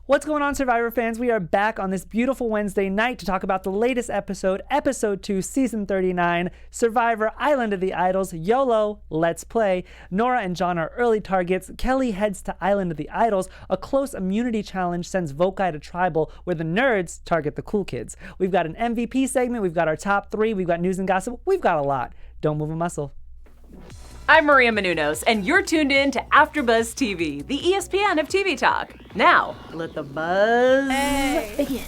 What's going on, Survivor fans? We are back on this beautiful Wednesday night to talk about the latest episode, Episode 2, Season 39, Survivor Island of the Idols, YOLO, Let's Play. Nora and John are early targets. Kelly heads to Island of the Idols. A close immunity challenge sends Vokai to Tribal, where the nerds target the cool kids. We've got an MVP segment. We've got our top three. We've got news and gossip. We've got a lot. Don't move a muscle. I'm Maria Menounos, and you're tuned in to AfterBuzz TV, the ESPN of TV talk. Now, let the buzz begin.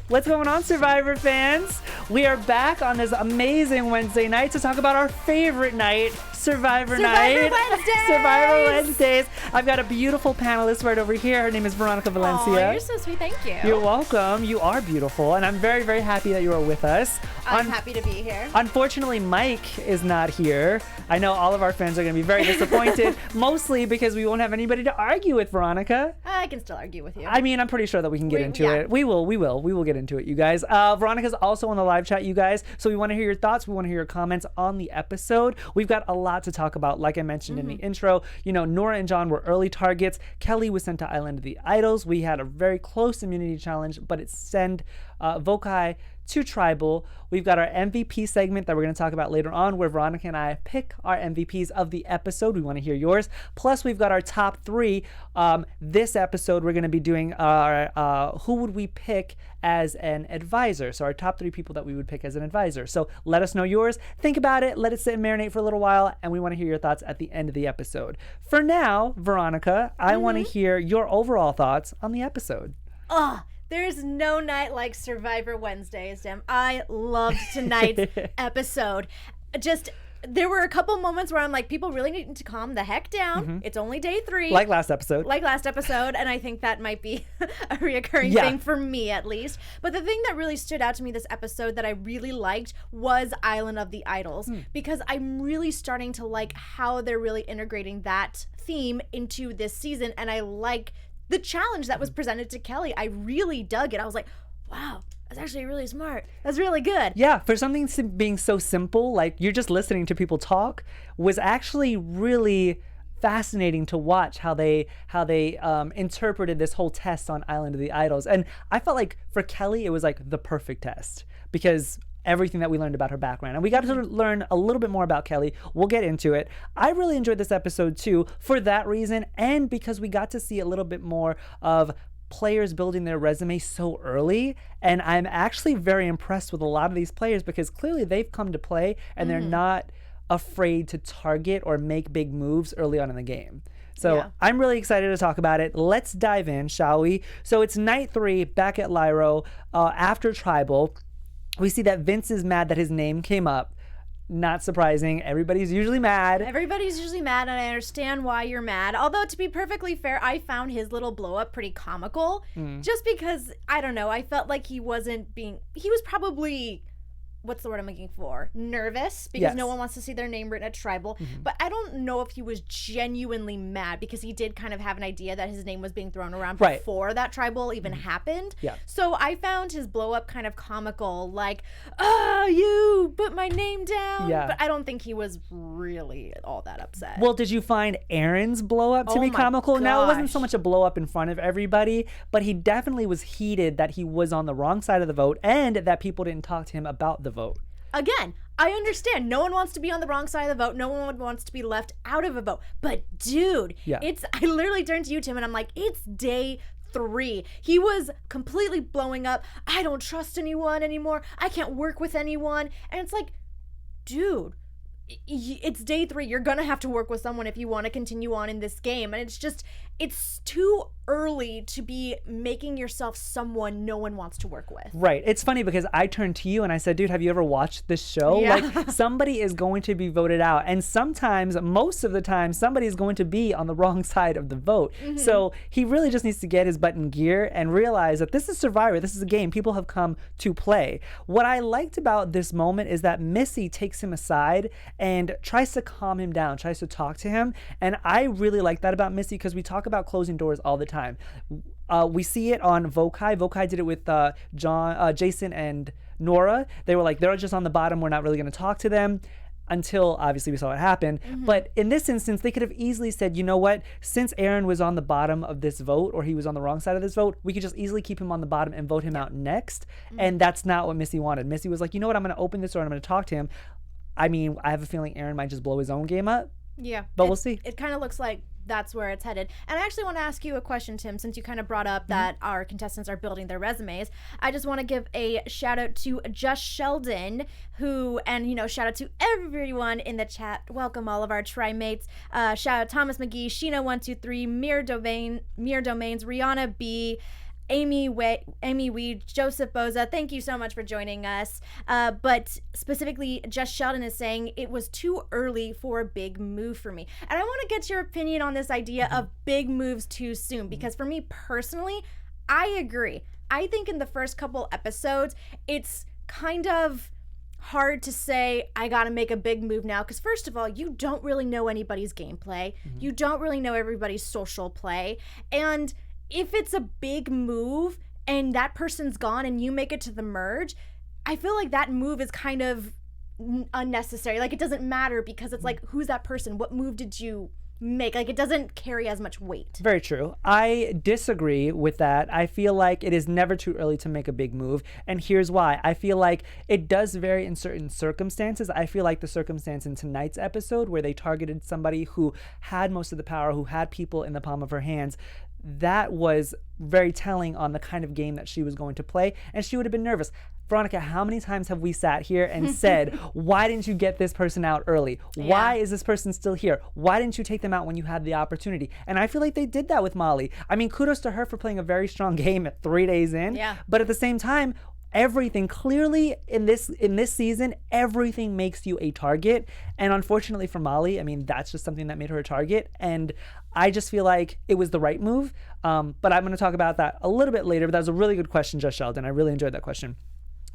What's going on, Survivor fans? We are back on this amazing Wednesday night to talk about our favorite night, Survivor Night. Wednesdays! Survivor Wednesdays. I've got a beautiful panelist right over here. Her name is Veronica Valencia. Oh, you're so sweet. Thank you. You're welcome. You are beautiful, and I'm very, very happy that you are with us. I'm happy to be here. Unfortunately, Mike is not here. I know all of our fans are going to be very disappointed, mostly because we won't have anybody to argue with, Veronica. I can still argue with you. I mean, I'm pretty sure that we can get into it. We will get into it, you guys. Veronica's also on the live chat, you guys. So we want to hear your thoughts. We want to hear your comments on the episode. We've got a lot to talk about, like I mentioned in the intro. You know, Nora and John were early targets. Kelly was sent to Island of the Idols. We had a very close immunity challenge, but it sent Vokai to Tribal. We've got our MVP segment that we're going to talk about later on, where Veronica and I pick our MVPs of the episode. We want to hear yours. Plus, we've got our top three. This episode, we're going to be doing our who would we pick as an advisor. So our top three people that we would pick as an advisor. So let us know yours. Think about it. Let it sit and marinate for a little while. And we want to hear your thoughts at the end of the episode. For now, Veronica, I want to hear your overall thoughts on the episode. There's no night like Survivor Wednesdays, Dem. I loved tonight's episode. There were a couple moments where I'm like, people really need to calm the heck down. It's only day 3. Like last episode. And I think that might be a reoccurring thing for me, at least. But the thing that really stood out to me this episode that I really liked was Island of the Idols, because I'm really starting to like how they're really integrating that theme into this season, and I like the challenge that was presented to Kelly. I really dug it. I was like, wow, that's actually really smart. That's really good. Yeah, for something being so simple, like you're just listening to people talk, was actually really fascinating to watch how they interpreted this whole test on Island of the Idols. And I felt like for Kelly, it was like the perfect test, because everything that we learned about her background. And we got to learn a little bit more about Kelly. We'll get into it. I really enjoyed this episode too, for that reason, and because we got to see a little bit more of players building their resume so early. And I'm actually very impressed with a lot of these players, because clearly they've come to play and they're not afraid to target or make big moves early on in the game. So I'm really excited to talk about it. Let's dive in, shall we? So it's night 3 back at Lyro after Tribal. We see that Vince is mad that his name came up. Not surprising. Everybody's usually mad. And I understand why you're mad. Although, to be perfectly fair, I found his little blow up pretty comical. Just because, I don't know, I felt like he was probably, what's the word I'm looking for? Nervous, because no one wants to see their name written at Tribal. But I don't know if he was genuinely mad, because he did kind of have an idea that his name was being thrown around before that Tribal even happened. So I found his blow up kind of comical, like, you put my name down. But I don't think he was really all that upset. Well, did you find Aaron's blow up to be comical? Gosh. Now, it wasn't so much a blow up in front of everybody, but he definitely was heated that he was on the wrong side of the vote and that people didn't talk to him about the vote. Again, I understand. No one wants to be on the wrong side of the vote. No one wants to be left out of a vote. But dude, I literally turned to you, Tim, and I'm like, it's day 3. He was completely blowing up. I don't trust anyone anymore. I can't work with anyone. And it's like, dude, it's day 3. You're gonna have to work with someone if you want to continue on in this game. And it's too early to be making yourself someone no one wants to work with. Right. It's funny because I turned to you and I said, dude, have you ever watched this show? Yeah. Like, somebody is going to be voted out. And sometimes, most of the time, somebody is going to be on the wrong side of the vote. So he really just needs to get his butt in gear and realize that this is Survivor. This is a game. People have come to play. What I liked about this moment is that Missy takes him aside and tries to calm him down, tries to talk to him. And I really like that about Missy, because we talk about closing doors all the time. We see it on Vokai. Vokai did it with Jason and Nora. They were like, they're just on the bottom. We're not really going to talk to them. until obviously we saw what happened. But in this instance, they could have easily said, you know what, since Aaron was on the bottom of this vote, or he was on the wrong side of this vote, we could just easily keep him on the bottom and vote him out next. And that's not what Missy wanted. Missy was like, you know what, I'm going to open this door and I'm going to talk to him. I mean, I have a feeling Aaron might just blow his own game up. Yeah. But we'll see. It kind of looks like that's where it's headed. And I actually want to ask you a question, Tim, since you kind of brought up that our contestants are building their resumes. I just want to give a shout out to Just Sheldon, who, and shout out to everyone in the chat. Welcome all of our tri-mates. Shout out Thomas McGee, Sheena123, Mir Domains, Rihanna B, Amy Weed, Joseph Boza, thank you so much for joining us. But specifically, Just Sheldon is saying it was too early for a big move for me. And I want to get your opinion on this idea of big moves too soon, because for me personally, I agree. I think in the first couple episodes, it's kind of hard to say, I got to make a big move now, because first of all, you don't really know anybody's gameplay. You don't really know everybody's social play. And if it's a big move and that person's gone and you make it to the merge, I feel like that move is kind of unnecessary. Like, it doesn't matter, because it's like, who's that person? What move did you make? Like, it doesn't carry as much weight. Very true. I disagree with that. I feel like it is never too early to make a big move. And here's why. I feel like it does vary in certain circumstances. I feel like the circumstance in tonight's episode, where they targeted somebody who had most of the power, who had people in the palm of her hands, that was very telling on the kind of game that she was going to play, and she would have been nervous. Veronica, how many times have we sat here and said, why didn't you get this person out early? Why is this person still here? Why didn't you take them out when you had the opportunity? And I feel like they did that with Molly. I mean, kudos to her for playing a very strong game at 3 days in. Yeah. But at the same time, everything clearly in this season, everything makes you a target. And unfortunately for Molly, I mean, that's just something that made her a target. And I just feel like it was the right move. But I'm going to talk about that a little bit later. But that was a really good question, Just Sheldon. I really enjoyed that question.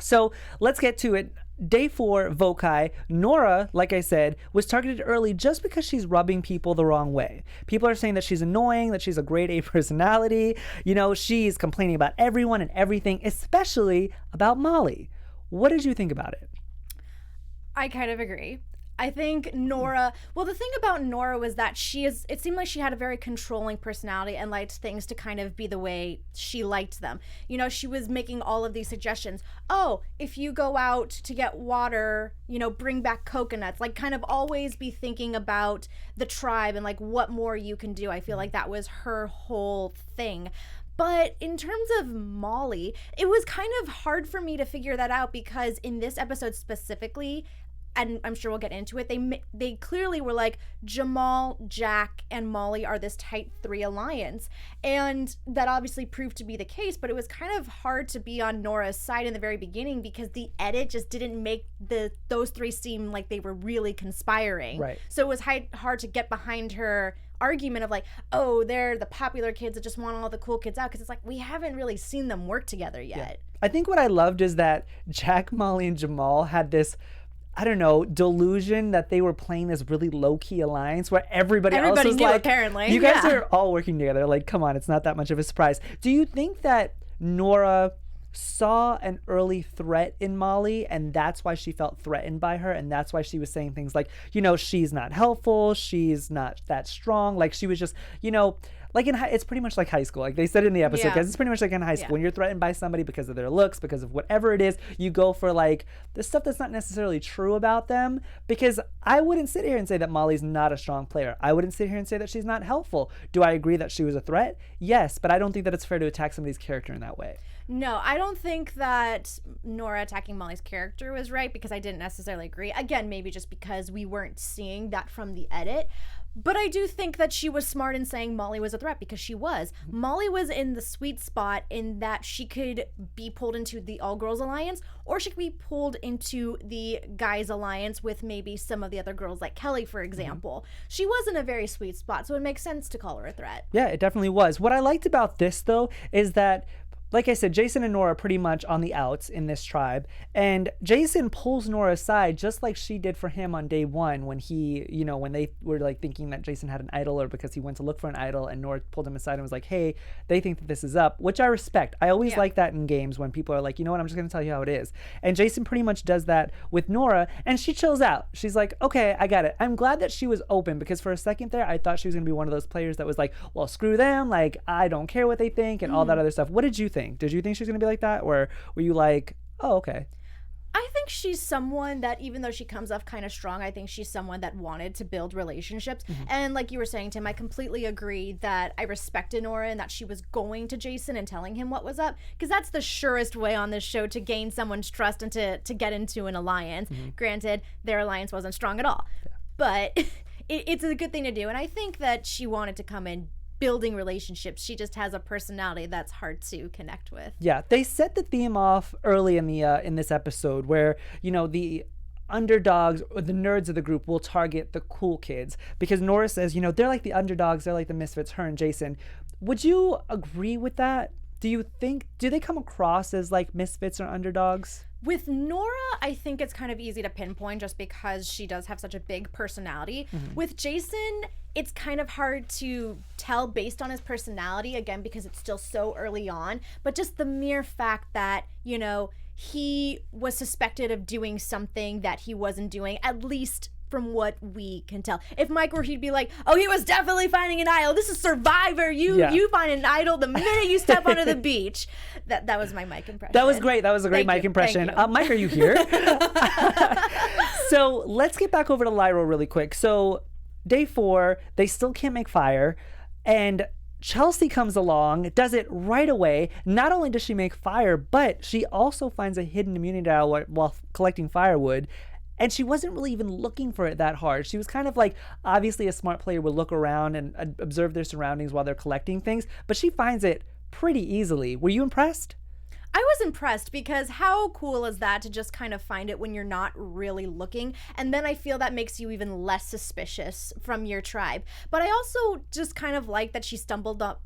So let's get to it. Day 4, Vokai. Nora, like I said, was targeted early just because she's rubbing people the wrong way. People are saying that she's annoying, that she's a grade A personality. She's complaining about everyone and everything, especially about Molly. What did you think about it? I kind of agree. I think Nora, well, the thing about Nora was that it seemed like she had a very controlling personality and liked things to kind of be the way she liked them. She was making all of these suggestions. Oh, if you go out to get water, bring back coconuts, like kind of always be thinking about the tribe and like what more you can do. I feel like that was her whole thing. But in terms of Molly, it was kind of hard for me to figure that out, because in this episode specifically, and I'm sure we'll get into it, they clearly were like, Jamal, Jack, and Molly are this tight 3 alliance. And that obviously proved to be the case, but it was kind of hard to be on Nora's side in the very beginning, because the edit just didn't make those 3 seem like they were really conspiring. Right. So it was hard to get behind her argument of like, oh, they're the popular kids that just want all the cool kids out, because it's like, we haven't really seen them work together yet. Yeah. I think what I loved is that Jack, Molly, and Jamal had this, I don't know, delusion that they were playing this really low-key alliance where everybody else was knew, like, apparently. You guys are all working together. Like, come on, it's not that much of a surprise. Do you think that Nora saw an early threat in Molly, and that's why she felt threatened by her, and that's why she was saying things like, she's not helpful, she's not that strong, like she was just, like it's pretty much like high school. Like they said in the episode, guys, it's pretty much like in high school. When you're threatened by somebody because of their looks, because of whatever it is, you go for like the stuff that's not necessarily true about them. Because I wouldn't sit here and say that Molly's not a strong player. I wouldn't sit here and say that she's not helpful. Do I agree that she was a threat? Yes, but I don't think that it's fair to attack somebody's character in that way. No, I don't think that Nora attacking Molly's character was right, because I didn't necessarily agree. Again, maybe just because we weren't seeing that from the edit. But I do think that she was smart in saying Molly was a threat, because she was. Molly was in the sweet spot in that she could be pulled into the all-girls alliance, or she could be pulled into the guys alliance with maybe some of the other girls, like Kelly, for example. She was in a very sweet spot, so it makes sense to call her a threat. Yeah, it definitely was. What I liked about this, though, is that like I said, Jason and Nora are pretty much on the outs in this tribe. And Jason pulls Nora aside just like she did for him on day one when he, you know, when they were like thinking that Jason had an idol or because he went to look for an idol, and Nora pulled him aside and was like, hey, they think that this is up, which I respect. I always like that in games when people are like, you know what, I'm just going to tell you how it is. And Jason pretty much does that with Nora, and she chills out. She's like, okay, I got it. I'm glad that she was open, because for a second there, I thought she was going to be one of those players that was like, well, screw them. Like, I don't care what they think and all that other stuff. What did you think? Did you think she was going to be like that? Or were you like, oh, okay? I think she's someone that, even though she comes off kind of strong, I think she's someone that wanted to build relationships. And like you were saying, Tim, I completely agree that I respected Nora and that she was going to Jason and telling him what was up, because that's the surest way on this show to gain someone's trust and to get into an alliance. Granted, their alliance wasn't strong at all, but it's a good thing to do. And I think that she wanted to come in building relationships. She just has a personality that's hard to connect with. Yeah, they set the theme off early in the in this episode where, you know, the underdogs or the nerds of the group will target the cool kids, because Nora says, you know, they're like the underdogs, they're like the misfits, her and Jason. Would you agree with that? Do they come across as like misfits or underdogs? With Nora, I think it's kind of easy to pinpoint just because she does have such a big personality. With Jason, it's kind of hard to tell based on his personality, again, because it's still so early on. But just the mere fact that, you know, he was suspected of doing something that he wasn't doing, at least from what we can tell. If Mike were, he'd be like, oh, he was definitely finding an idol. This is Survivor. You find an idol the minute you step onto the beach. That was my Mike impression. That was great. That was a great Mike impression. Mike, are you here? So let's get back over to Lyra really quick. So day 4, they still can't make fire. And Chelsea comes along, does it right away. Not only does she make fire, but she also finds a hidden immunity dial while collecting firewood. And she wasn't really even looking for it that hard. She was kind of like, obviously a smart player would look around and observe their surroundings while they're collecting things, but she finds it pretty easily. Were you impressed? I was impressed, because how cool is that to just kind of find it when you're not really looking? And then I feel that makes you even less suspicious from your tribe. But I also just kind of like that she stumbled up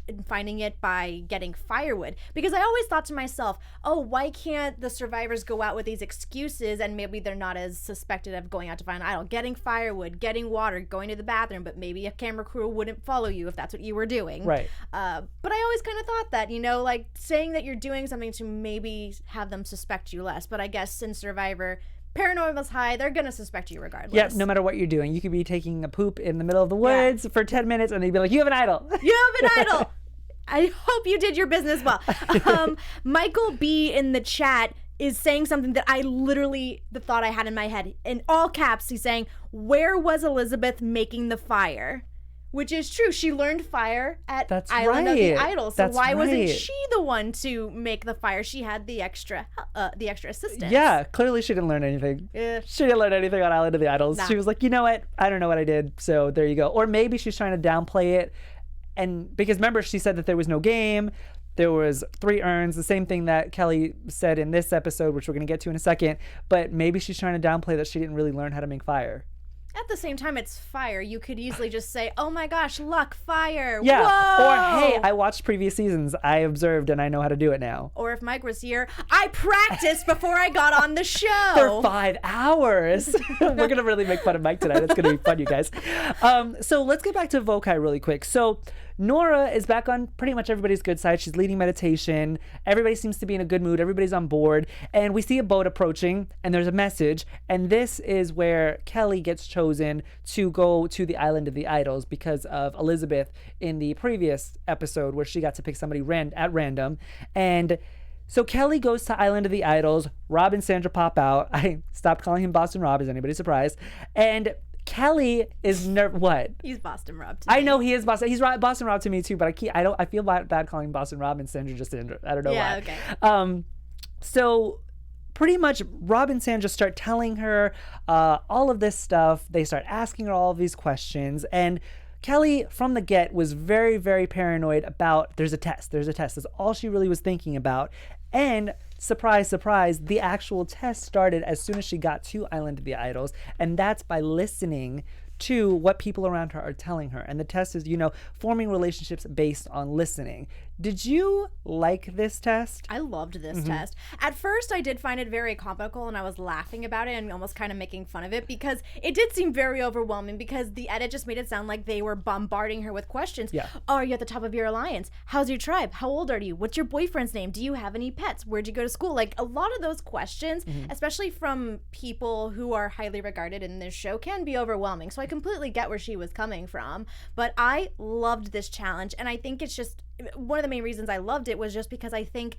in finding it by getting firewood, because I always thought to myself, oh, why can't the survivors go out with these excuses and maybe they're not as suspected of going out to find an idol, getting firewood, getting water, going to the bathroom, but maybe a camera crew wouldn't follow you if that's what you were doing. Right. But I always kind of thought that, you know, like saying that you're doing something to maybe have them suspect you less. But I guess in Survivor, paranormal's high, they're gonna suspect you regardless. Yeah, no matter what you're doing. You could be taking a poop in the middle of the woods for 10 minutes and they'd be like, you have an idol. You have an idol. I hope you did your business well. Michael B in the chat is saying something that I literally, the thought I had in my head, in all caps, he's saying, where was Elizabeth making the fire? Which is true. She learned fire at Island of the Idols. So why wasn't she the one to make the fire? She had the extra assistance. Yeah, clearly she didn't learn anything. She didn't learn anything on Island of the Idols. She was like, you know what? I don't know what I did. So there you go. Or maybe she's trying to downplay it. And because remember, she said that there was no game. There was 3 urns, the same thing that Kelly said in this episode, which we're going to get to in a second. But maybe she's trying to downplay that she didn't really learn how to make fire. At the same time, it's fire. You could easily just say, oh my gosh, luck, fire. Yeah. Whoa! Or, hey, I watched previous seasons. I observed and I know how to do it now. Or if Mike was here, I practiced before I got on the show. For 5 hours. We're going to really make fun of Mike tonight. It's going to be fun, you guys. So let's get back to Vokai really quick. So Nora is back on pretty much everybody's good side. She's leading meditation. Everybody seems to be in a good mood. Everybody's on board. And we see a boat approaching and there's a message. And this is where Kelly gets chosen to go to the Island of the Idols because of Elizabeth in the previous episode where she got to pick somebody at random. And so Kelly goes to Island of the Idols. Rob and Sandra pop out. I stopped calling him Boston Rob. Is anybody surprised? And Kelly is what? He's Boston Rob to me. I know he is Boston. He's Boston Rob to me too, but I feel bad calling Boston Rob and Sandra just Sandra. I don't know why. Okay. So pretty much Rob and Sandra start telling her all of this stuff. They start asking her all of these questions, and Kelly from the get was very, very paranoid about there's a test. That's all she really was thinking about. And surprise, surprise, the actual test started as soon as she got to Island of the Idols, and that's by listening to what people around her are telling her. And the test is, forming relationships based on listening. Did you like this test? I loved this test. At first, I did find it very comical, and I was laughing about it and almost kind of making fun of it because it did seem very overwhelming because the edit just made it sound like they were bombarding her with questions. Yeah. Oh, are you at the top of your alliance? How's your tribe? How old are you? What's your boyfriend's name? Do you have any pets? Where'd you go to school? Like, a lot of those questions, especially from people who are highly regarded in this show, can be overwhelming. So I completely get where she was coming from. But I loved this challenge, and I think it's just one of the main reasons I loved it was just because I think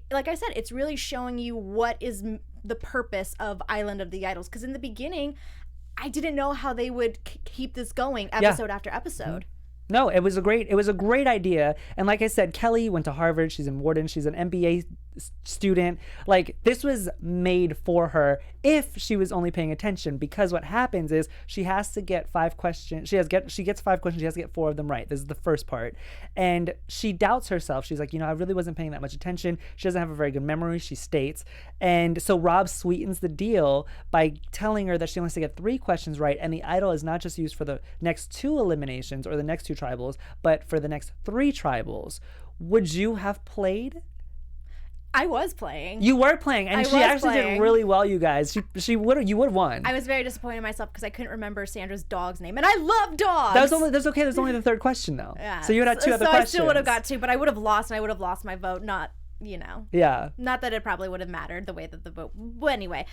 like I said, it's really showing you what is the purpose of Island of the Idols. Because in the beginning, I didn't know how they would keep this going episode after episode. No, it was a great idea. And like I said, Kelly went to Harvard. She's in Wharton. She's an MBA student. Like, this was made for her if she was only paying attention, because what happens is she has to get 5 questions. She gets 5 questions. She has to get 4 of them right. This is the first part. And she doubts herself. She's like, I really wasn't paying that much attention. She doesn't have a very good memory, she states. And so Rob sweetens the deal by telling her that she wants to get 3 questions right. And the idol is not just used for the next 2 eliminations or the next 2 tribals, but for the next 3 tribals. Would you have played? I was playing. You were playing, and she actually did really well, you guys. You would have won. I was very disappointed in myself because I couldn't remember Sandra's dog's name, and I love dogs. That's okay. There's only the 3rd question though. Yeah. So you had 2 other questions. I still would have got 2, but I would have lost, and I would have lost my vote. Not, Yeah. Not that it probably would have mattered the way that the vote. But anyway,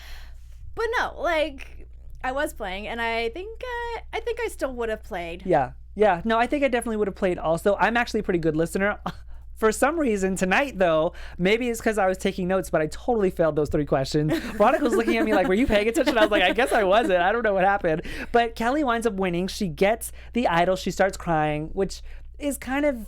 but no, like, I was playing, and I think I still would have played. Yeah. No, I think I definitely would have played. Also, I'm actually a pretty good listener. For some reason tonight, though, maybe it's because I was taking notes, but I totally failed those 3 questions. Veronica was looking at me like, were you paying attention? I was like, I guess I wasn't. I don't know what happened. But Kelly winds up winning. She gets the idol. She starts crying, which is kind of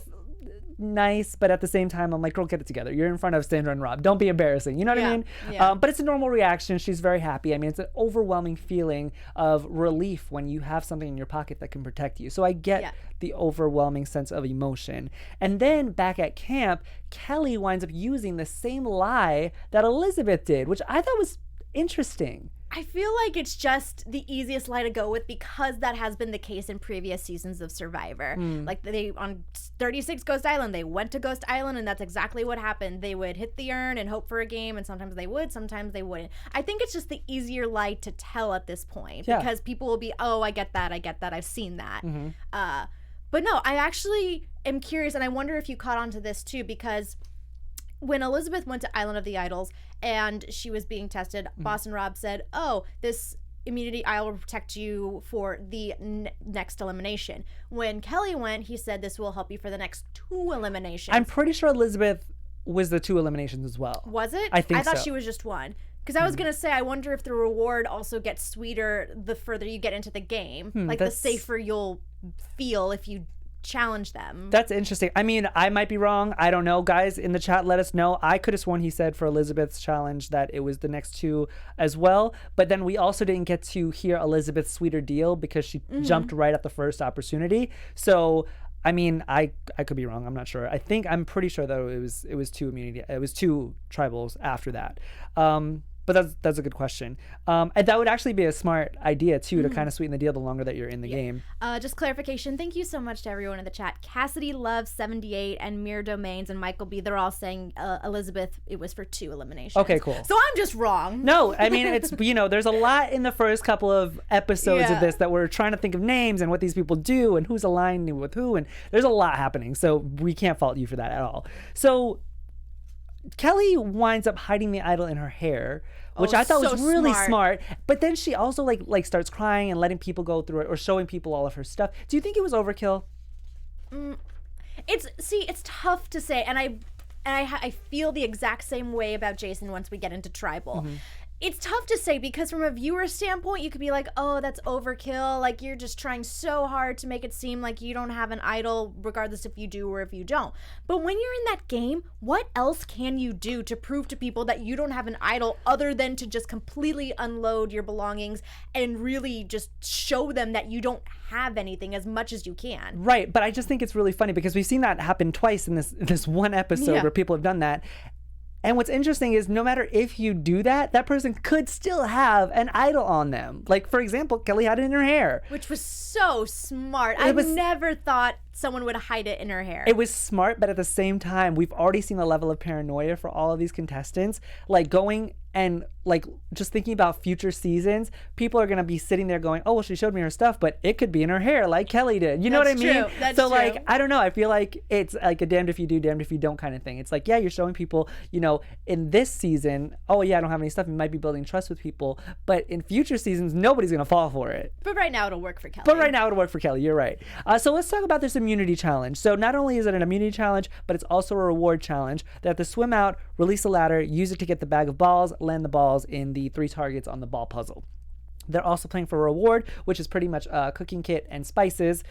nice, but at the same time, I'm like, girl, get it together. You're in front of Sandra and Rob. Don't be embarrassing. You know what I mean? Yeah. But it's a normal reaction. She's very happy. I mean, it's an overwhelming feeling of relief when you have something in your pocket that can protect you. So I get the overwhelming sense of emotion. And then back at camp, Kelly winds up using the same lie that Elizabeth did, which I thought was interesting. I feel like it's just the easiest lie to go with because that has been the case in previous seasons of Survivor. Like, they on 36 Ghost Island, they went to Ghost Island, and that's exactly what happened. They would hit the urn and hope for a game, and sometimes they would, sometimes they wouldn't. I think it's just the easier lie to tell at this point because people will be, oh, I get that, I've seen that. But no, I actually am curious, and I wonder if you caught on to this too, because when Elizabeth went to Island of the Idols and she was being tested, Boston Rob said, oh, this immunity idol will protect you for the next elimination. When Kelly went, he said this will help you for the next 2 eliminations. I'm pretty sure Elizabeth was the 2 eliminations as well. Was it? I thought she was just 1. Because I was going to say, I wonder if the reward also gets sweeter the further you get into the game. Like, the safer you'll feel if you challenge them. That's interesting. I mean, I might be wrong. I don't know. Guys in the chat, let us know. I could have sworn he said for Elizabeth's challenge that it was the next 2 as well. But then we also didn't get to hear Elizabeth's sweeter deal because she jumped right at the first opportunity. So, I mean, I could be wrong. I'm not sure. I'm pretty sure though it was 2 immunity. It was 2 tribals after that. But that's a good question. And that would actually be a smart idea, too, to kind of sweeten the deal the longer that you're in the game. Just clarification. Thank you so much to everyone in the chat. Cassidy Love 78 and Mere Domains and Michael B. They're all saying, Elizabeth, it was for 2 eliminations. Okay, cool. So I'm just wrong. No, I mean, it's, there's a lot in the first couple of episodes of this that we're trying to think of names and what these people do and who's aligned with who. And there's a lot happening. So we can't fault you for that at all. So Kelly winds up hiding the idol in her hair, which I thought was really smart. But then she also like starts crying and letting people go through it or showing people all of her stuff. Do you think it was overkill? It's tough to say, and I feel the exact same way about Jason once we get into Tribal. It's tough to say because from a viewer standpoint, you could be like, oh, that's overkill. Like, you're just trying so hard to make it seem like you don't have an idol, regardless if you do or if you don't. But when you're in that game, what else can you do to prove to people that you don't have an idol other than to just completely unload your belongings and really just show them that you don't have anything as much as you can? Right, but I just think it's really funny because we've seen that happen twice in this one episode where people have done that. And what's interesting is no matter if you do that, that person could still have an idol on them. Like, for example, Kelly had it in her hair. Which was so smart. I never thought someone would hide it in her hair. It was smart, but at the same time, we've already seen the level of paranoia for all of these contestants. Like, going and like just thinking about future seasons, people are gonna be sitting there going, "Oh, well, she showed me her stuff, but it could be in her hair, like Kelly did." You know what I mean? That's so true. Like, I don't know. I feel like it's like a damned if you do, damned if you don't kind of thing. It's like, yeah, you're showing people, you know, in this season, oh yeah, I don't have any stuff. You might be building trust with people, but in future seasons, nobody's gonna fall for it. But right now, it'll work for Kelly. You're right. So let's talk about this immunity challenge. So not only is it an immunity challenge, but it's also a reward challenge. They have to swim out, release a ladder, use it to get the bag of balls, land the balls in the 3 targets on the ball puzzle. They're also playing for a reward, which is pretty much a cooking kit and spices.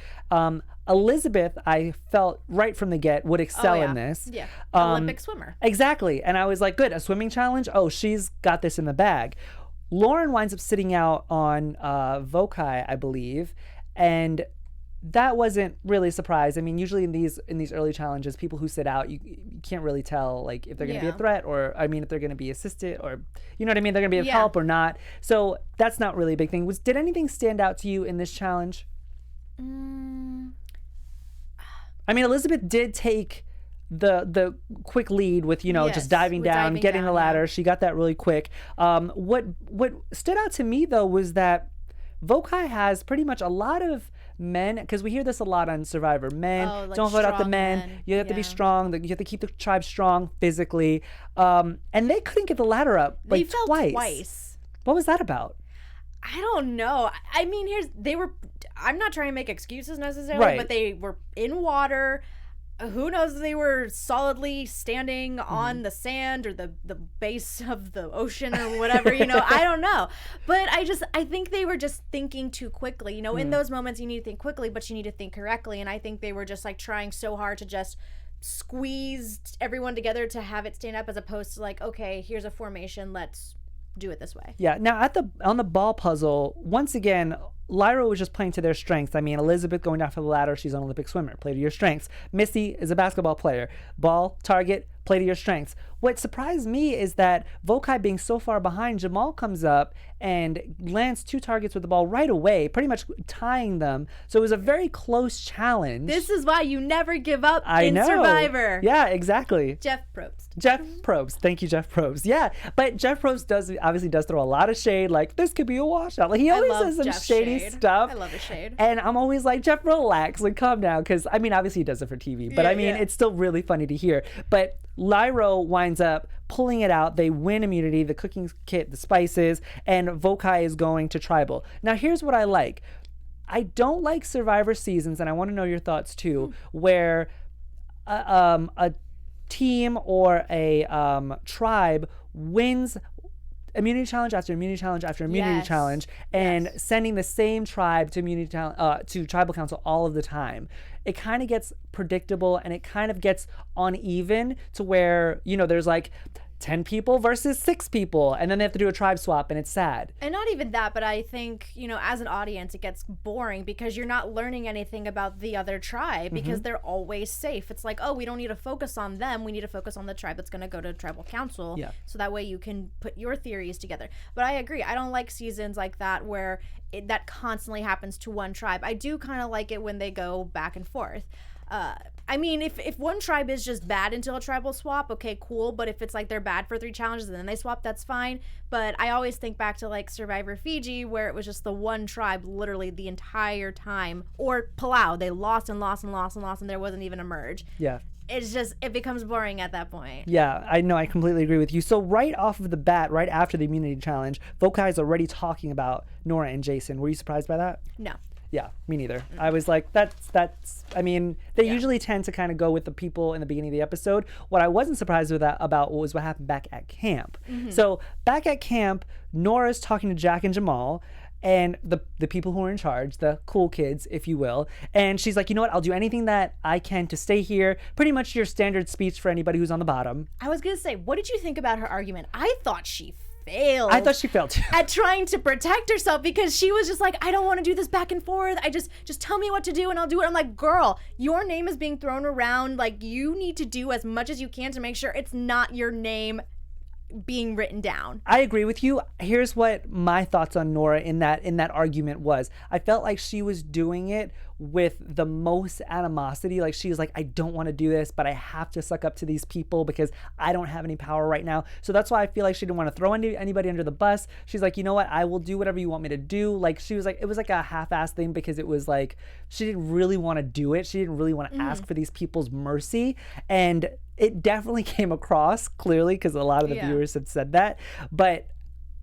Elizabeth, I felt right from the get, would excel in this. Yeah, Olympic swimmer. Exactly. And I was like, good, a swimming challenge? Oh, she's got this in the bag. Lauren winds up sitting out on Vokai, I believe, and that wasn't really a surprise. I mean, usually in these early challenges, people who sit out, you can't really tell like if they're going to be a threat, or I mean, if they're going to be assisted, or you know what I mean, they're going to be of help or not. So that's not really a big thing. Did anything stand out to you in this challenge? I mean, Elizabeth did take the quick lead with, you know, just diving down, getting the ladder. She got that really quick. What stood out to me though was that Vokai has pretty much a lot of men, because we hear this a lot on Survivor. Men, like don't vote out the men. You have to be strong. You have to keep the tribe strong physically. And they couldn't get the ladder up like twice. What was that about? I don't know. I mean, I'm not trying to make excuses necessarily, but they were in water. Who knows if they were solidly standing on the sand or the base of the ocean or whatever, you know, I don't know. But I think they were just thinking too quickly. You know, in those moments you need to think quickly, but you need to think correctly. And I think they were just like trying so hard to just squeeze everyone together to have it stand up, as opposed to like, okay, here's a formation, let's do it this way. Yeah. Now on the ball puzzle, once again, Lyra was just playing to their strengths. I mean, Elizabeth going down for the ladder, she's an Olympic swimmer. Play to your strengths. Missy is a basketball player. Ball, target, play to your strengths. What surprised me is that Vokai being so far behind, Jamal comes up and lands 2 targets with the ball right away, pretty much tying them. So it was a very close challenge. This is why you never give up in Survivor. Yeah, exactly. Jeff Probst. Thank you, Jeff Probst. Yeah, but Jeff Probst obviously does throw a lot of shade, like, this could be a washout. Like, he always says some shady stuff. I love the shade. And I'm always like, Jeff, relax, like, calm down. Because, I mean, obviously he does it for TV, but it's still really funny to hear. But Lyra winds up pulling it out. They win immunity, the cooking kit, the spices, and Vokai is going to tribal. Now, here's what I like. I don't like Survivor seasons, and I want to know your thoughts too, where a team or a tribe wins immunity challenge after immunity challenge after immunity challenge, and sending the same tribe to to tribal council all of the time. It kind of gets predictable, and it kind of gets uneven to where, you know, there's like 10 people versus 6 people, and then they have to do a tribe swap, and it's sad. And not even that, but I think, you know, as an audience, it gets boring because you're not learning anything about the other tribe, because they're always safe. It's like, oh, we don't need to focus on them. We need to focus on the tribe that's going to go to tribal council. Yeah. So that way you can put your theories together. But I agree. I don't like seasons like that where that constantly happens to one tribe. I do kind of like it when they go back and forth. I mean, if one tribe is just bad until a tribal swap, okay, cool. But if it's like they're bad for 3 challenges and then they swap, that's fine. But I always think back to like Survivor Fiji, where it was just the one tribe literally the entire time. Or Palau, they lost and lost and lost and lost, and there wasn't even a merge. Yeah. It's just, it becomes boring at that point. Yeah, I know, I completely agree with you. So right off of the bat, right after the immunity challenge, Vokai is already talking about Nora and Jason. Were you surprised by that? No. Yeah, me neither. I was like, that's. I mean, they usually tend to kind of go with the people in the beginning of the episode. What I wasn't surprised with about was what happened back at camp. So back at camp, Nora's talking to Jack and Jamal, and the people who are in charge, the cool kids, if you will. And she's like, you know what? I'll do anything that I can to stay here. Pretty much your standard speech for anybody who's on the bottom. I was gonna say, what did you think about her argument? I thought she failed. I thought she failed too. At trying to protect herself, because she was just like, I don't want to do this back and forth. I just tell me what to do and I'll do it. I'm like, girl, your name is being thrown around. Like, you need to do as much as you can to make sure it's not your name being written down. I agree with you. Here's what my thoughts on Nora in that argument was. I felt like she was doing it with the most animosity. Like, she was like, I don't want to do this, but I have to suck up to these people because I don't have any power right now. So that's why I feel like she didn't want to throw anybody under the bus. She's like, you know what? I will do whatever you want me to do. Like, she was like, it was like a half-assed thing, because it was like, she didn't really want to do it. She didn't really want to ask for these people's mercy. And it definitely came across clearly, because a lot of the viewers have said that. But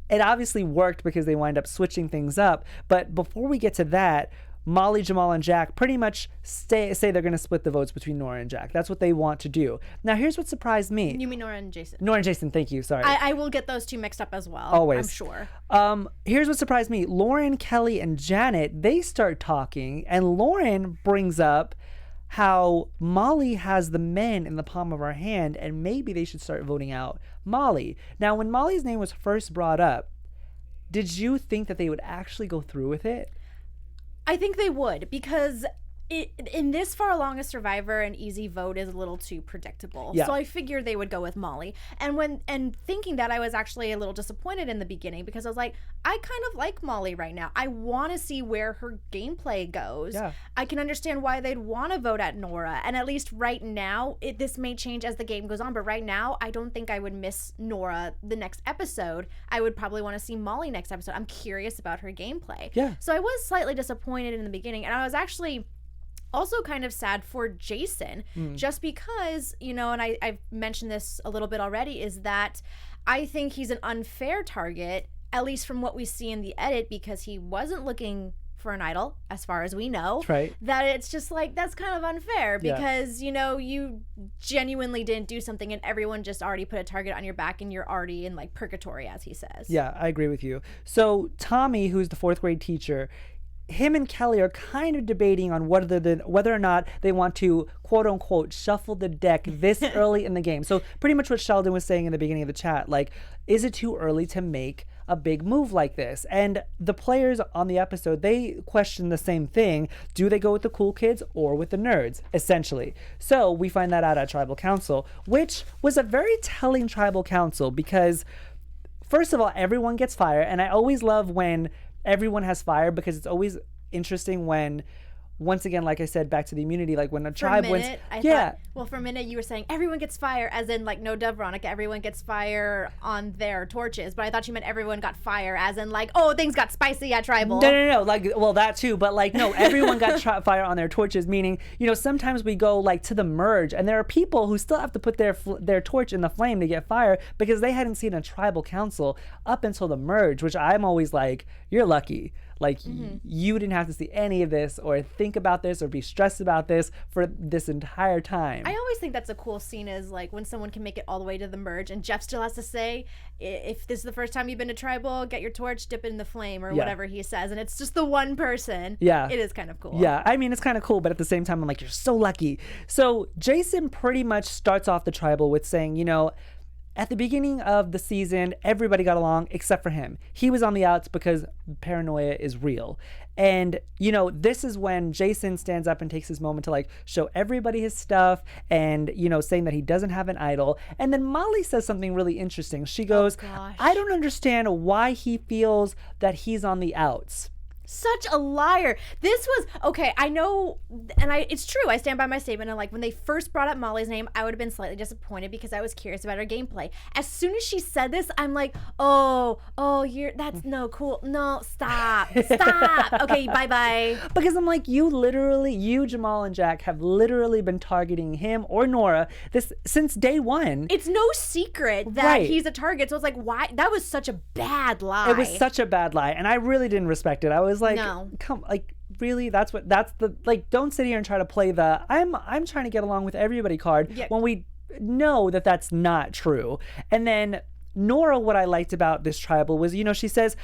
it obviously worked because they wind up switching things up. But before we get to that, Molly, Jamal, and Jack pretty much say they're going to split the votes between Nora and Jack. That's what they want to do. Now, here's what surprised me. You mean Nora and Jason? Nora and Jason, thank you. Sorry. I will get those two mixed up as well. Always. I'm sure. Here's what surprised me. Lauren, Kelly, and Janet, they start talking, and Lauren brings up how Molly has the men in the palm of her hand, and maybe they should start voting out Molly. Now, when Molly's name was first brought up, did you think that they would actually go through with it? I think they would, because in this far along a Survivor, an easy vote is a little too predictable. Yeah. So I figured they would go with Molly. And thinking that, I was actually a little disappointed in the beginning, because I was like, I kind of like Molly right now. I want to see where her gameplay goes. Yeah. I can understand why they'd want to vote at Nora. And at least right now, this may change as the game goes on, but right now, I don't think I would miss Nora the next episode. I would probably want to see Molly next episode. I'm curious about her gameplay. Yeah. So I was slightly disappointed in the beginning, and I was actually also kind of sad for Jason, just because, and I've mentioned this a little bit already, is that I think he's an unfair target, at least from what we see in the edit, because he wasn't looking for an idol, as far as we know. That's right. That it's just like, that's kind of unfair, because, you genuinely didn't do something, and everyone just already put a target on your back, and you're already in, like, purgatory, as he says. Yeah, I agree with you. So Tommy, who's the 4th grade teacher, him and Kelly are kind of debating on whether or not they want to, quote unquote, shuffle the deck this early in the game. So pretty much what Sheldon was saying in the beginning of the chat, like, is it too early to make a big move like this? And the players on the episode, they question the same thing. Do they go with the cool kids or with the nerds, essentially? So we find that out at Tribal Council, which was a very telling Tribal Council, because first of all, everyone gets fire. And I always love when everyone has fire, because it's always interesting when, once again, like I said, back to the immunity, like when a tribe wins. For a minute you were saying everyone gets fire, as in, like, no Dove Veronica, everyone gets fire on their torches, but I thought you meant everyone got fire, as in, like, oh, things got spicy at Tribal. No, like, well, that too, but like, no, everyone got fire on their torches, meaning, sometimes we go like to the merge, and there are people who still have to put their torch in the flame to get fire, because they hadn't seen a Tribal Council up until the merge, which I'm always like, you're lucky. Like, you didn't have to see any of this or think about this or be stressed about this for this entire time. I always think that's a cool scene, is like when someone can make it all the way to the merge, and Jeff still has to say, if this is the first time you've been to Tribal, get your torch, dip it in the flame, or whatever he says, and it's just the one person. Yeah. It is kind of cool. Yeah, I mean, it's kind of cool, but at the same time, I'm like, you're so lucky. So Jason pretty much starts off the Tribal with saying, at the beginning of the season, everybody got along except for him. He was on the outs because paranoia is real. And, this is when Jason stands up and takes his moment to, like, show everybody his stuff and, saying that he doesn't have an idol. And then Molly says something really interesting. She goes, I don't understand why he feels that he's on the outs. Such a liar. This was, okay, I know, and it's true, I stand by my statement, and like, when they first brought up Molly's name, I would have been slightly disappointed, because I was curious about her gameplay. As soon as she said this, I'm like, that's no cool, no, stop, okay, bye-bye. Because I'm like, you, Jamal, and Jack have literally been targeting him or Nora since day one. It's no secret that he's a target, so it's like, why? That was such a bad lie. It was such a bad lie, and I really didn't respect it. I was like, no. Come, like, really? That's the, like, don't sit here and try to play the I'm trying to get along with everybody card when we know that that's not true. And then Nora, what I liked about this Tribal was, she says,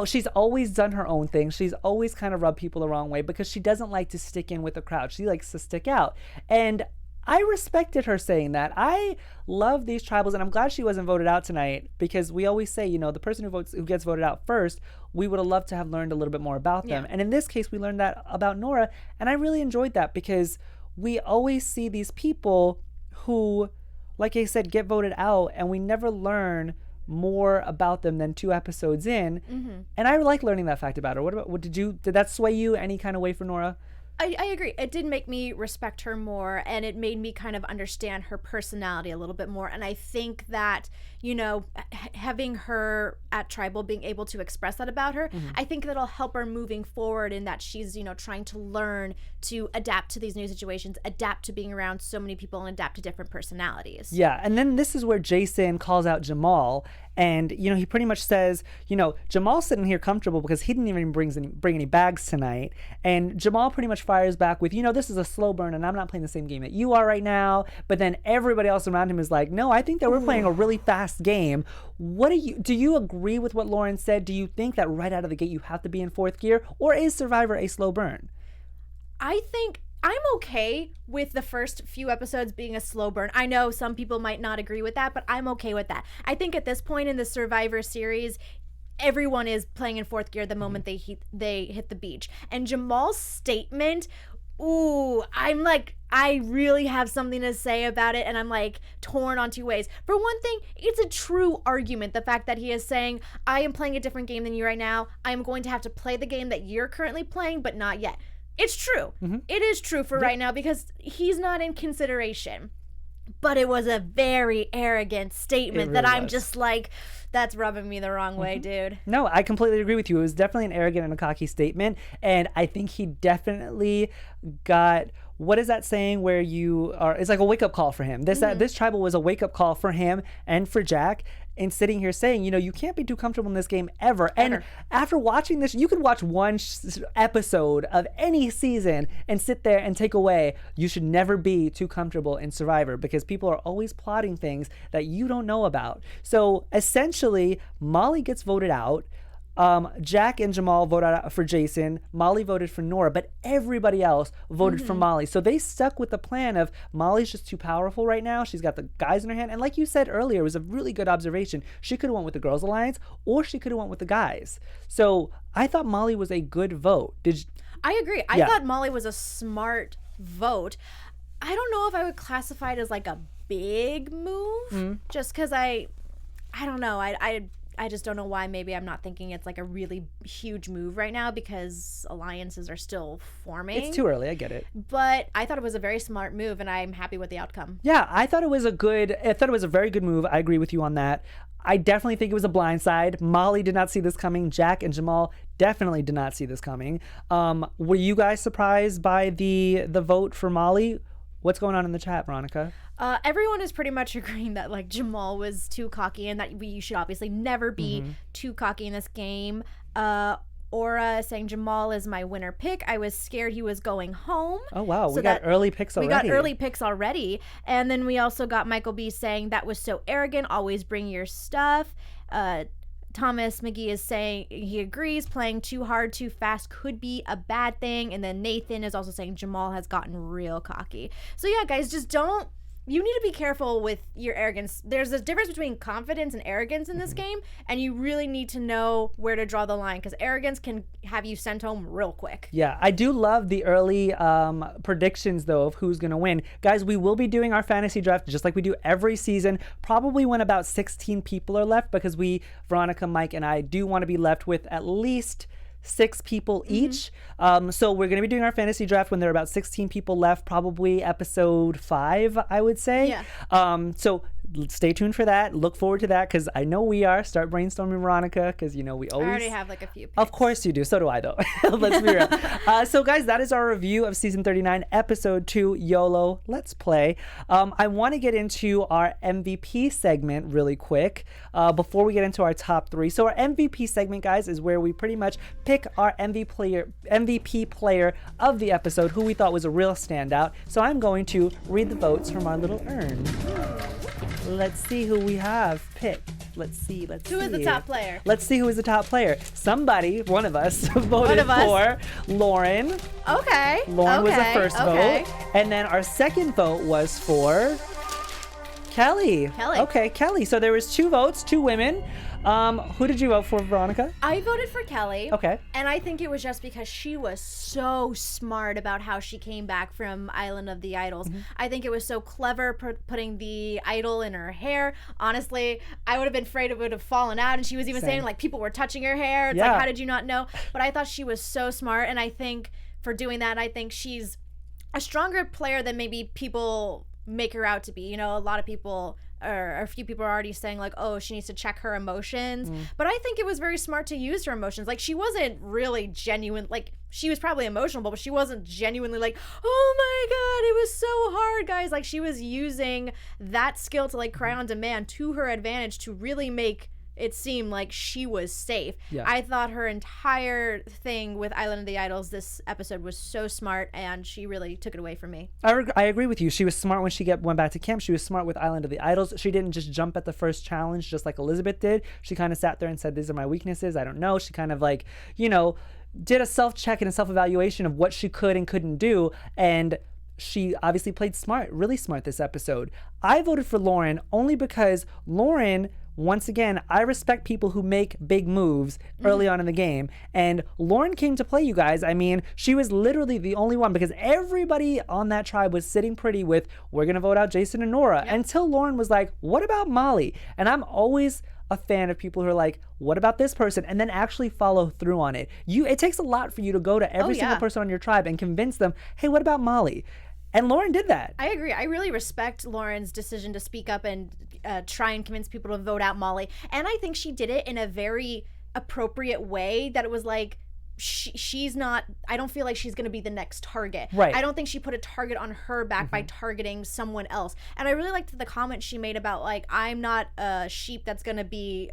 she's always done her own thing. She's always kind of rubbed people the wrong way, because she doesn't like to stick in with the crowd. She likes to stick out. And I respected her saying that. I love these tribals, and I'm glad she wasn't voted out tonight, because we always say, you know, the person who gets voted out first, we would have loved to have learned a little bit more about them. And in this case, we learned that about Nora, and I really enjoyed that, because we always see these people who, like I said, get voted out, and we never learn more about them than 2 episodes in. And I like learning that fact about her. Did that sway you any kind of way for Nora? I agree. It did make me respect her more, and it made me kind of understand her personality a little bit more. And I think that, you know, having her at Tribal, being able to express that about her, I think that'll help her moving forward, in that she's, you know, trying to learn to adapt to these new situations, adapt to being around so many people, and adapt to different personalities. Yeah, and then this is where Jason calls out Jamal, and, you know, he pretty much says, you know, Jamal's sitting here comfortable because he didn't even bring any bags tonight. And Jamal pretty much fires back with, you know, this is a slow burn, and I'm not playing the same game that you are right now. But then everybody else around him is like, no, I think that we're playing a really fast game. Do you agree with what Lauren said? Do you think that right out of the gate you have to be in 4th gear, or is Survivor a slow burn? I think I'm okay with the first few episodes being a slow burn. I know some people might not agree with that, but I'm okay with that. I think at this point in the Survivor series, everyone is playing in 4th gear the moment they hit the beach. And Jamal's statement, I'm like, I really have something to say about it, and I'm like torn on 2 ways. For one thing, it's a true argument, the fact that he is saying, I am playing a different game than you right now. I am going to have to play the game that you're currently playing, but not yet. It's true. It is true for right now, because he's not in consideration. But it was a very arrogant statement that I'm just like, that's rubbing me the wrong way, dude. No, I completely agree with you. It was definitely an arrogant and a cocky statement. And I think he definitely got, what is that saying where you are, it's like a wake-up call for him. This tribal was a wake-up call for him and for Jack. And sitting here saying, you know, you can't be too comfortable in this game ever. And after watching this, you could watch one episode of any season and sit there and take away, you should never be too comfortable in Survivor, because people are always plotting things that you don't know about. So essentially, Molly gets voted out. Jack and Jamal voted out for Jason. Molly voted for Nora, but everybody else voted for Molly. So they stuck with the plan of, Molly's just too powerful right now. She's got the guys in her hand. And like you said earlier, it was a really good observation. She could have went with the Girls Alliance, or she could have went with the guys. So I thought Molly was a good vote. I agree. I thought Molly was a smart vote. I don't know if I would classify it as like a big move, just because I don't know. I just don't know why. Maybe I'm not thinking it's like a really huge move right now, because alliances are still forming. It's too early. I get it. But I thought it was a very smart move, and I'm happy with the outcome. Yeah, I thought it was a very good move. I agree with you on that. I definitely think it was a blindside. Molly did not see this coming. Jack and Jamal definitely did not see this coming. Were you guys surprised by the vote for Molly? What's going on in the chat, Veronica? Everyone is pretty much agreeing that like Jamal was too cocky, and that we should obviously never be too cocky in this game. Aura saying Jamal is my winner pick. I was scared he was going home. Oh wow, we got early picks already. We got early picks already. And then we also got Michael B saying that was so arrogant. Always bring your stuff. Thomas McGee is saying he agrees, playing too hard, too fast could be a bad thing. And then Nathan is also saying Jamal has gotten real cocky. So yeah, guys, you need to be careful with your arrogance. There's a difference between confidence and arrogance in this game, and you really need to know where to draw the line, because arrogance can have you sent home real quick. Yeah, I do love the early predictions, though, of who's going to win. Guys, we will be doing our fantasy draft just like we do every season, probably when about 16 people are left, because Veronica, Mike, and I do want to be left with at least 6 people each. So we're going to be doing our fantasy draft when there are about 16 people left, probably episode 5, I would say. Yeah. So stay tuned for that. Look forward to that, because I know we are. Start brainstorming, Veronica, because, you know, we always... I already have like a few picks. Of course you do. So do I, though. Let's be real. So, guys, that is our review of Season 39, Episode 2, YOLO. Let's play. I want to get into our MVP segment really quick before we get into our top 3. So our MVP segment, guys, is where we pretty much pick our MVP player of the episode, who we thought was a real standout. So I'm going to read the votes from our little urn. Let's see who we have picked. Let's see. Who is the top player? Let's see who is the top player. Somebody, one of us, voted for Lauren. Okay. Lauren was the first vote. And then our second vote was for Kelly. Okay, Kelly. So there was 2 votes, 2 women. Who did you vote for, Veronica? I voted for Kelly. Okay. And I think it was just because she was so smart about how she came back from Island of the Idols. I think it was so clever putting the idol in her hair. Honestly, I would have been afraid it would have fallen out. And she was even saying, like, people were touching her hair. It's like, how did you not know? But I thought she was so smart. And I think for doing that, I think she's a stronger player than maybe people make her out to be. You know, a lot of people, or a few people are already saying like, oh, she needs to check her emotions. But I think it was very smart to use her emotions. Like, she wasn't really genuine. Like, she was probably emotional, but she wasn't genuinely like, oh my God, it was so hard, guys. Like, she was using that skill to like cry on demand to her advantage to really make it seemed like she was safe. I thought her entire thing with Island of the Idols this episode was so smart, and she really took it away from me. I agree with you. She was smart when she went back to camp. She was smart with Island of the Idols. She didn't just jump at the first challenge just like Elizabeth did. She kind of sat there and said, these are my weaknesses. I don't know. She kind of like, you know, did a self-check and a self-evaluation of what she could and couldn't do. And she obviously played smart, really smart this episode. I voted for Lauren only because Lauren, once again, I respect people who make big moves early on in the game. And Lauren came to play, you guys. I mean, she was literally the only one because everybody on that tribe was sitting pretty with, we're going to vote out Jason and Nora. Until Lauren was like, what about Molly? And I'm always a fan of people who are like, what about this person? And then actually follow through on it. It takes a lot for you to go to every single person on your tribe and convince them, hey, what about Molly? And Lauren did that. I agree. I really respect Lauren's decision to speak up and try and convince people to vote out Molly. And I think she did it in a very appropriate way, that it was like, she's not, I don't feel like she's going to be the next target. I don't think she put a target on her back by targeting someone else. And I really liked the comment she made about like, I'm not a sheep that's going to be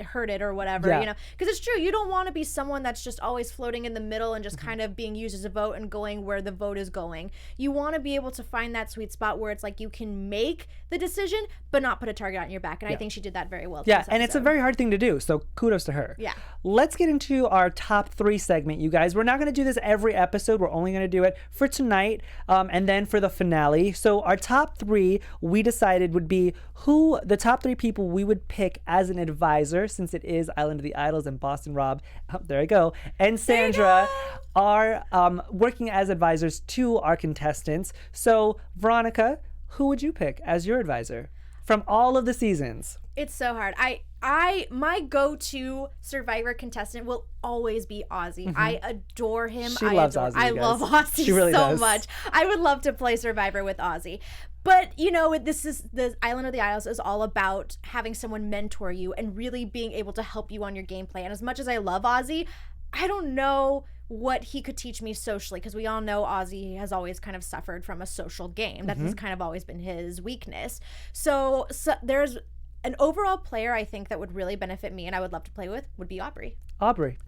herded or whatever, you know, because it's true, you don't want to be someone that's just always floating in the middle and just kind of being used as a vote and going where the vote is going. You want to be able to find that sweet spot where it's like you can make the decision but not put a target on your back, and I think she did that very well. And it's a very hard thing to do, so kudos to her. Let's get into our top 3 segment, you guys. We're not going to do this every episode. We're only going to do it for tonight and then for the finale. So our top 3, we decided, would be who the top 3 people we would pick as an advisor, since it is Island of the Idols and Boston Rob, there I go, and Sandra are working as advisors to our contestants. So Veronica, who would you pick as your advisor from all of the seasons? It's so hard. My go-to Survivor contestant will always be Ozzy. I adore him. She loves Ozzy. I love Ozzy so much. I would love to play Survivor with Ozzy. But, you know, the Island of the Idols is all about having someone mentor you and really being able to help you on your gameplay. And as much as I love Ozzy, I don't know what he could teach me socially, because we all know Ozzy has always kind of suffered from a social game. That has kind of always been his weakness. So there's an overall player I think that would really benefit me and I would love to play with would be Aubrey.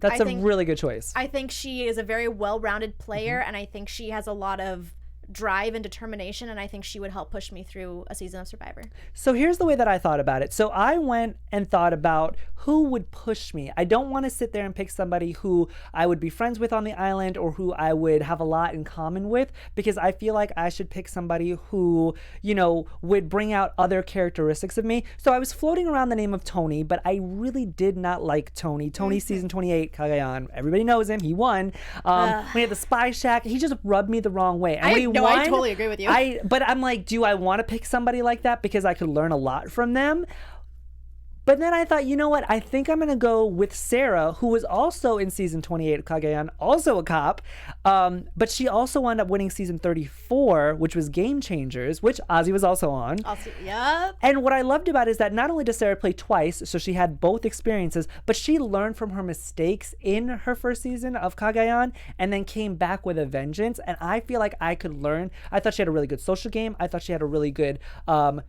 That's a really good choice. I think she is a very well-rounded player, and I think she has a lot of drive and determination, and I think she would help push me through a season of Survivor. So here's the way that I thought about it. So I went and thought about who would push me. I don't want to sit there and pick somebody who I would be friends with on the island or who I would have a lot in common with, because I feel like I should pick somebody who, you know, would bring out other characteristics of me. So I was floating around the name of Tony, but I really did not like Tony. Tony season 28, Cagayan. Everybody knows him. He won. When he had the spy shack, he just rubbed me the wrong way. And I totally agree with you. But I'm like, do I want to pick somebody like that because I could learn a lot from them? But then I thought, you know what? I think I'm going to go with Sarah, who was also in season 28 of Cagayan, also a cop. But she also wound up winning season 34, which was Game Changers, which Ozzy was also on. Yep. And what I loved about it is that not only does Sarah play twice, so she had both experiences, but she learned from her mistakes in her first season of Cagayan and then came back with a vengeance. And I feel like I could learn. I thought she had a really good social game. I thought she had a really good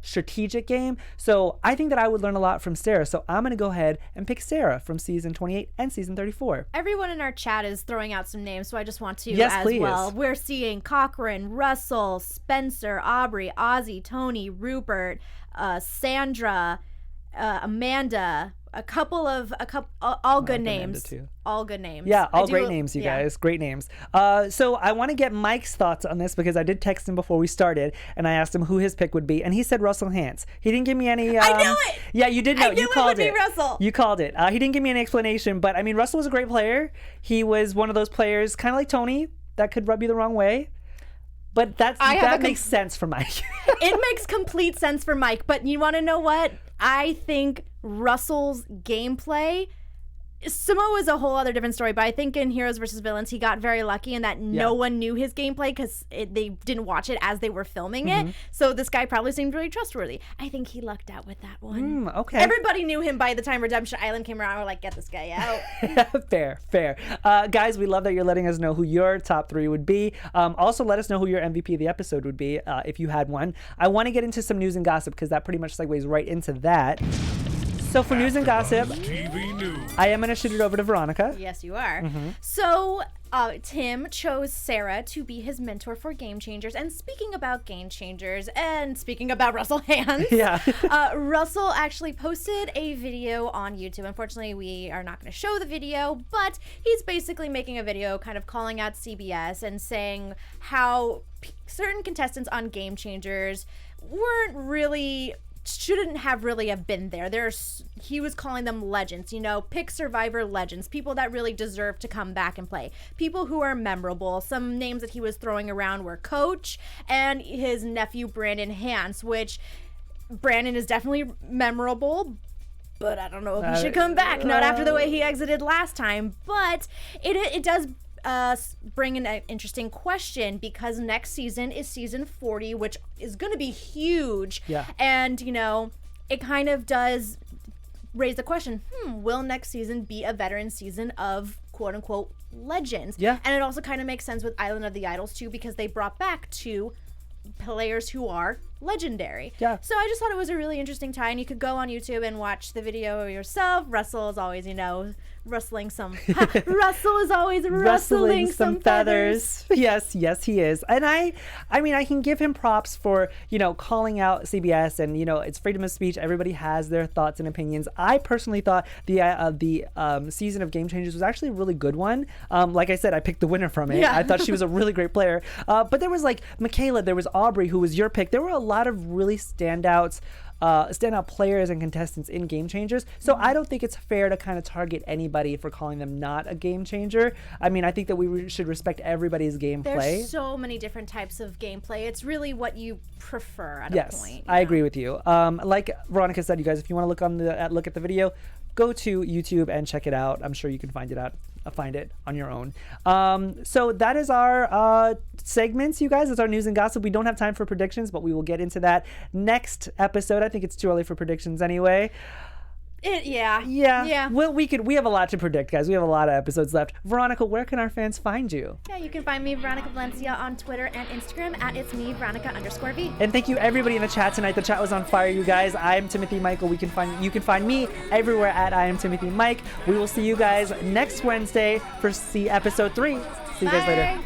strategic game. So I think that I would learn a lot from Sarah. So I'm going to go ahead and pick Sarah from season 28 and season 34. Everyone in our chat is throwing out some names, so I just want to please. well. We're seeing Cochran, Russell, Spencer, Aubrey, Ozzy, Tony, Rupert, Sandra, Amanda, all good names. Too. All good names. Yeah, all great names, you guys. Great names. So I want to get Mike's thoughts on this because I did text him before we started and I asked him who his pick would be, and he said Russell Hantz. He didn't give me any. I knew it. Yeah, you did know. I knew you called it would be Russell. You called it. He didn't give me any explanation, but I mean, Russell was a great player. He was one of those players, kind of like Tony, that could rub you the wrong way. But that makes sense for Mike. It makes complete sense for Mike. But you want to know what? I think Russell's gameplay, Samoa is a whole other different story, but I think in Heroes vs. Villains, he got very lucky in that no one knew his gameplay because they didn't watch it as they were filming it. So this guy probably seemed really trustworthy. I think he lucked out with that one. Okay. Everybody knew him by the time Redemption Island came around. We're like, get this guy out. Fair. Guys, we love that you're letting us know who your top 3 would be. Also, let us know who your MVP of the episode would be if you had one. I want to get into some news and gossip because that pretty much segues right into that. So for news and gossip, I am going to shoot it over to Veronica. Yes, you are. So Tim chose Sarah to be his mentor for Game Changers. And speaking about Game Changers and speaking about Russell Hantz, Russell actually posted a video on YouTube. Unfortunately, we are not going to show the video, but he's basically making a video kind of calling out CBS and saying how certain contestants on Game Changers shouldn't have really been there. He was calling them legends, pick survivor legends, people that really deserve to come back and play, people who are memorable. Some names that he was throwing around were Coach and his nephew Brandon Hantz, which Brandon is definitely memorable, but I don't know if he should come back. Not after the way he exited last time, but it does bring in an interesting question because next season is season 40, which is going to be huge. Yeah. And, it kind of does raise the question, will next season be a veteran season of quote unquote legends? Yeah. And it also kind of makes sense with Island of the Idols too, because they brought back 2 players who are legendary. Yeah. So I just thought it was a really interesting tie, and you could go on YouTube and watch the video yourself. Russell is always, rustling some. Russell is always rustling some feathers. Yes, he is. And I mean, I can give him props for, calling out CBS and, it's freedom of speech. Everybody has their thoughts and opinions. I personally thought the season of Game Changers was actually a really good one. Like I said, I picked the winner from it. Yeah. I thought she was a really great player. But there was like Michaela, there was Aubrey, who was your pick. There were a lot of really standout players and contestants in Game Changers. So I don't think it's fair to kind of target anybody for calling them not a game changer. I mean, I think that we should respect everybody's gameplay. There's so many different types of gameplay. It's really what you prefer at a point. Yes, I agree with you. Like Veronica said, you guys, if you want to look at the video, go to YouTube and check it out. I'm sure you can find it on your own. So that is our segments, you guys. It's our news and gossip. We don't have time for predictions, but we will get into that next episode. I think it's too early for predictions anyway. Yeah. Well, we have a lot to predict, guys. We have a lot of episodes left. Veronica, where can our fans find you? Yeah, you can find me, Veronica Valencia, on Twitter and Instagram at it's me, Veronica_V. And thank you everybody in the chat tonight. The chat was on fire, you guys. I am Timothy Michael. You can find me everywhere at I am Timothy Mike. We will see you guys next Wednesday for episode 3. See you guys later.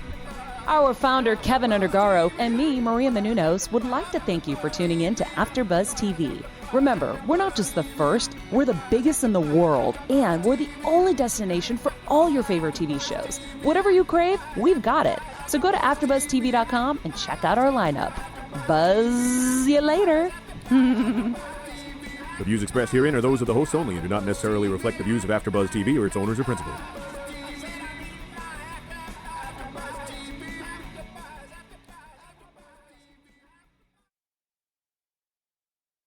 Our founder, Keven Undergaro, and me, Maria Menounos, would like to thank you for tuning in to AfterBuzz TV. Remember, we're not just the first, we're the biggest in the world, and we're the only destination for all your favorite TV shows. Whatever you crave, we've got it. So go to AfterBuzzTV.com and check out our lineup. Buzz you later. The views expressed herein are those of the hosts only and do not necessarily reflect the views of AfterBuzz TV or its owners or principals.